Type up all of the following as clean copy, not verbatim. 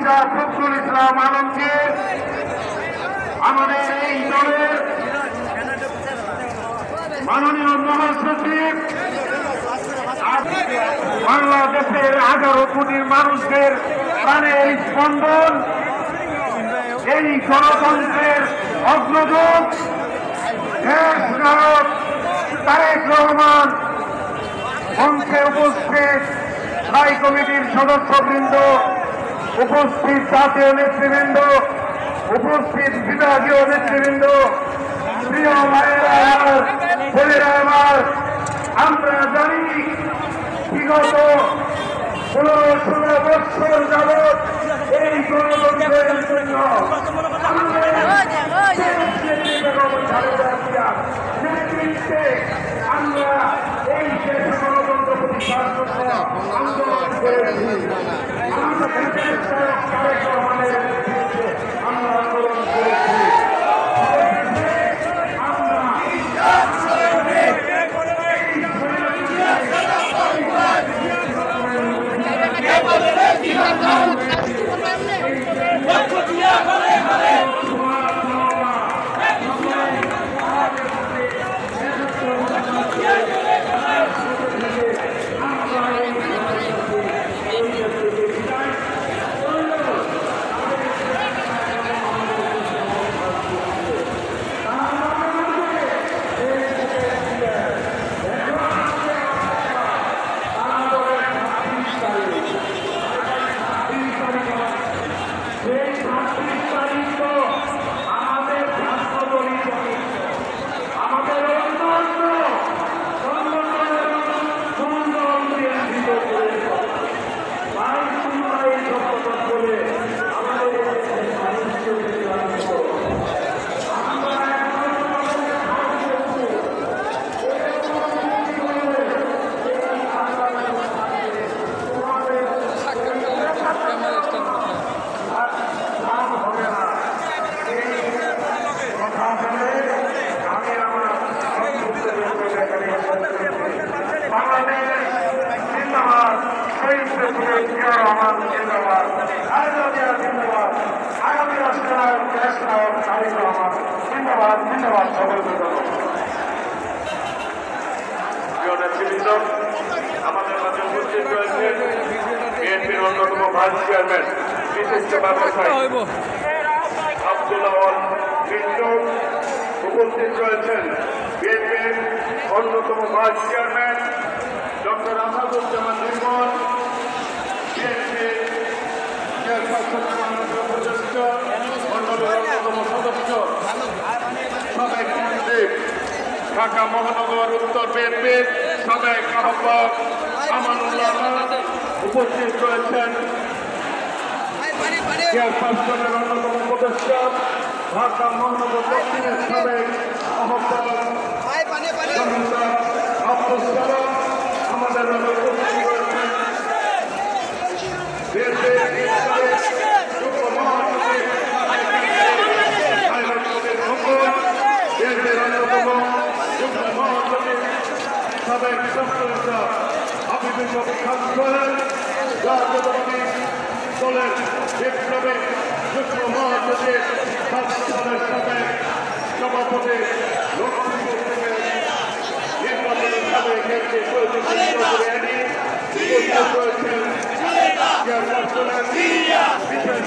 উপদেষ্টা ফখরুল ইসলাম আলমগীর আমাদের এই দলের মাননীয় মহাসচিব বাংলাদেশের 11 কোটি মানুষের প্রাণের স্পন্দন, এই গণতন্ত্রের অগ্রদূত দেশ নায়ক তারেক রহমান, মঞ্চে উপস্থিত স্থায়ী কমিটির সদস্যবৃন্দ, উপস্থিত জাতীয় নেতৃবৃন্দ, উপস্থিত বিভাগীয় নেতৃবৃন্দ, প্রিয় ভাইয়েরা আমার, বোনেরা আমার, আমরা জানি বিগত 15-16 বছর যাবৎ এই গণতন্ত্রের জন্য নেতৃত্বে আমরা এই দেশ গণতন্ত্র প্রতিষ্ঠার জন্য আন্দোলন করেছি। তারেক রহমানের নেতৃত্বে আমরা আন্দোলন করেছি। আমাদের মাঝে উপস্থিত রয়েছে বিএনপির অন্যতম ভাইস চেয়ারম্যান বিশিষ্ট ব্যবসায়ী আব্দুল আওয়াল মিন্টু, উপস্থিত রয়েছেন বিএনপির অন্যতম ভাইস চেয়ারম্যান ডক্টর আসাদুজ্জামান নির্মল, বিএনপির চেয়ারপারসন সদস্য মন্ডলের অন্যতম সদস্য সাবেক মহাসচিব ঢাকা মহানগর উত্তর বিএনপির সাবেক আহ্বায়ক আমানুল্লাহ, উপস্থিত রয়েছেন চেয়ারপারসনের অন্যতম উপদেষ্টা ঢাকা মহানগর দক্ষিণের সাবেক আহ্বায়ক আব্দুল সালাম, আমাদের উপস্থিত রয়েছেন যুগ্ম মহাসচিব বিএনপির অন্যতম যুগ্ম মহাসচিব সাবেক সংসদ হাবিবুর খান সোহেল, জাতীয়তাবাদী দলের বিপ্লবী যুগ্ম মহাসচিব ছাত্রদলের সাবেক সভাপতি লক্ষ্মীপুর থেকে নির্বাচনের সাবেক একটি উপস্থিত রয়েছেন চেয়ারপারসনের বিশেষ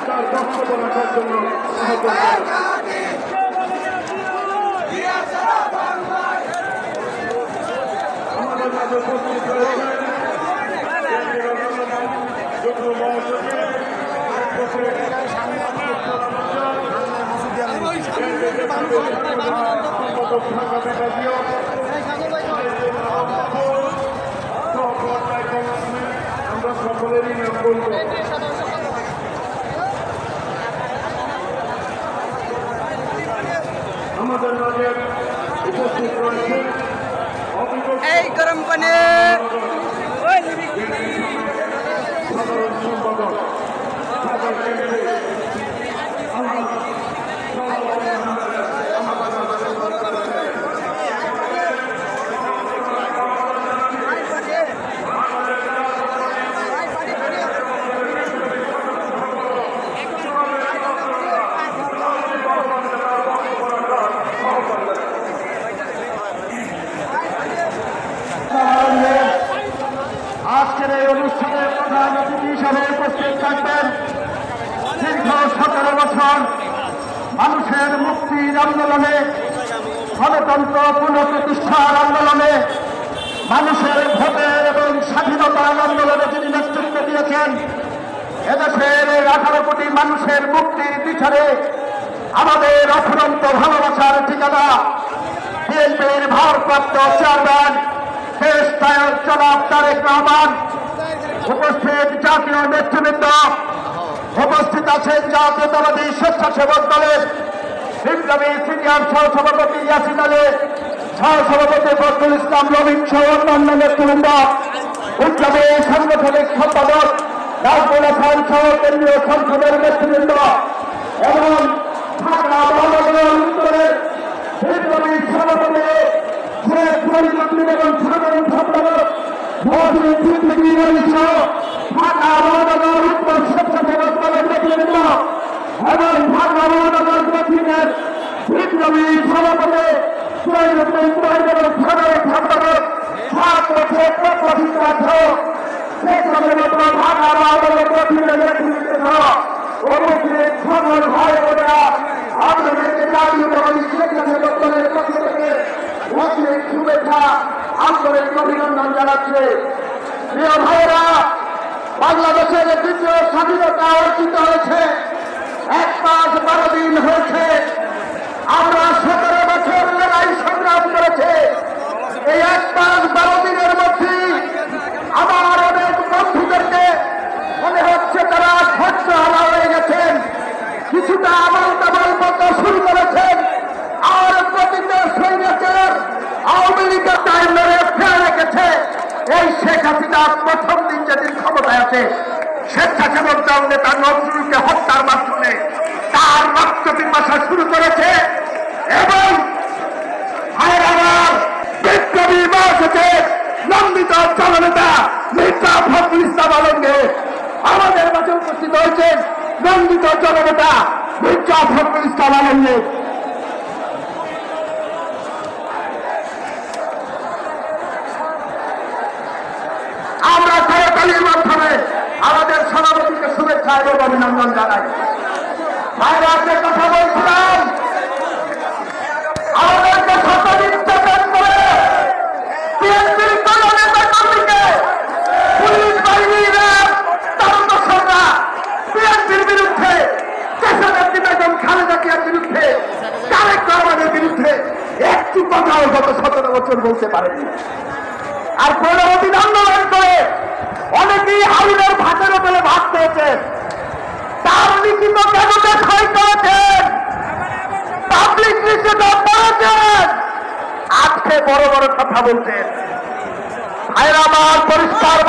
তার বক্তব্য রাখার জন্য আমাদের মাঝে উপস্থিত রয়েছেন যুগ্ম মহাসচিব আমরা সকলেরই নাম বলব। আমাদের মাঝে উপস্থিত রয়েছেন অভিজ্ঞ এই গরম পানি সাধারণ সম্পাদক আজকের এই অনুষ্ঠানে প্রধান অতিথি হিসাবে উপস্থিত থাকবেন দীর্ঘ 17 বছর মানুষের মুক্তির আন্দোলনে, গণতন্ত্র পুনঃপ্রতিষ্ঠার আন্দোলনে, মানুষের ভোটের এবং স্বাধীনতার আন্দোলনে যিনি নেতৃত্ব দিয়েছেন, এদেশের 18 কোটি মানুষের মুক্তির পিছনে আমাদের অফুরন্ত ভালোবাসার ঠিকানা বিএনপির ভারপ্রাপ্ত চেয়ারম্যান দেশ নায়ক জনাব তারেক রহমান, উপস্থিত জাতীয় নেতৃবৃন্দ, উপস্থিত আছেন জাতীয়তাবাদী স্বেচ্ছাসেবক দলের বিপ্লবী সিনিয়র সহসভাপতি ইয়াসিন আলী, সহসভাপতি ফজলুল ইসলাম রবিন সহ অন্যান্য নেতৃবৃন্দ, বিপ্লবী সাংগঠনিক সম্পাদক রাজবুল হাসান সহ কেন্দ্রীয় সংসদের নেতৃবৃন্দ এবং ঢাকা মহানগর উত্তরের বিপ্লবী সভাপতি শেখ ফরিদুদ্দিন এবং সাধারণ সম্পাদক ঢাকা মহানগর উত্তর স্বেচ্ছাসেবক দলের নেতৃবৃন্দ এবং ঢাকা মহানগর দক্ষিণের বিপ্লবী সভাপতি শহীদুদ্দিন শহীদ এবং সাধারণ সম্পাদক ছাত্র শিক্ষার্থ ঢাকা মহানগর দক্ষিণের নেতৃবৃন্দ উপস্থিত সকল ভাই বোনেরা আপনাদেরকে জাতীয়তাবাদী স্বেচ্ছাসেবক দলের পক্ষ থেকে অনেক শুভেচ্ছা, আন্তরিক অভিনন্দন জানাচ্ছে। প্রিয় ভাইয়েরা, বাংলাদেশের দ্বিতীয় স্বাধীনতা অর্জিত হয়েছে 1 মাস 12 দিন হয়েছে। আমরা 17 বছর লড়াই সংগ্রাম করেছে। এই 1 মাস 12 দিনের মধ্যে আমার অনেক বন্ধুদেরকে মনে হচ্ছে তারা ধৈর্য হারা হয়ে গেছেন, কিছুটা আমল তামাল করতে শুরু করেছেন। আর প্রতিটা সৈন্যের আওয়ামী লীগের টাইম মেরে ফেলে রেখেছে। এই শেখ হাসিনা প্রথম দিন যেদিন ক্ষমতায় আছে, স্বেচ্ছাসেবক দল নেতা নজরুলকে হত্যার মাধ্যমে তার রক্ত পিপাসা শুরু করেছে এবং বিপ্লবী মাসে নন্দিত জননেতা মির্জা ফখরুল ইসলাম আলমকে আমাদের মাঝে উপস্থিত হয়েছেন। নন্দিত জননেতা মির্জা ফখরুল ইসলাম আলমকে আমরা করতালির মাধ্যমে আমাদের সভাপতিকে শুভেচ্ছা এবং অভিনন্দন জানাই। ভাইরা যে কথা বলছিলাম, আমাদেরকে শত নির্যাতন করে বিএনপির কোন নেতা কর্মীকে পুলিশ বাহিনীরা তদন্তরা বিএনপির বিরুদ্ধে, দেশনেত্রী বেগম খালেদা জিয়ার বিরুদ্ধে, তারেক রহমানের বিরুদ্ধে একটু কথাও গত 17 বছর বলতে পারেনি। আর পরবর্তী আন্দোলন করে অনেকেই হাবিলের ভাতের উপরে ভাত পেয়েছেন, তার লিখিত কাগজে সই করেছেন, পাবলিক লিস্টে পড়েছেন, আজকে বড় বড় কথা বলছেন। ভাইরা আমার পরিষ্কার